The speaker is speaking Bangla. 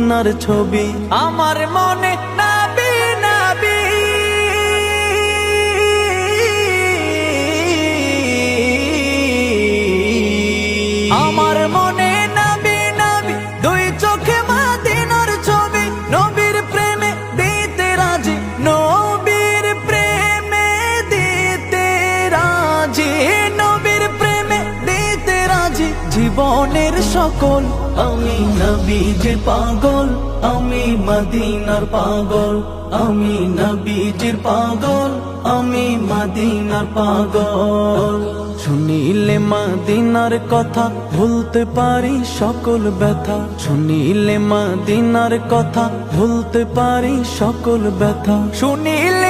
মদিনার ছবি আমার মনে নবী নবী আমার মনে নবী নবী দুই চোখে মদিনার ছবি নবীর প্রেমে দিতে রাজি নবীর প্রেমে দিতে রাজি নবীর প্রেমে দিতে রাজি জীবনের সকল আমি নবীজির পাগল আমি মদিনার পাগল আমি নবীজির পাগল আমি মদিনার পাগল শুনিলে মদিনার কথা ভুলতে পারি সকল ব্যথা শুনিলে মদিনার কথা ভুলতে পারি সকল ব্যথা শুনিলে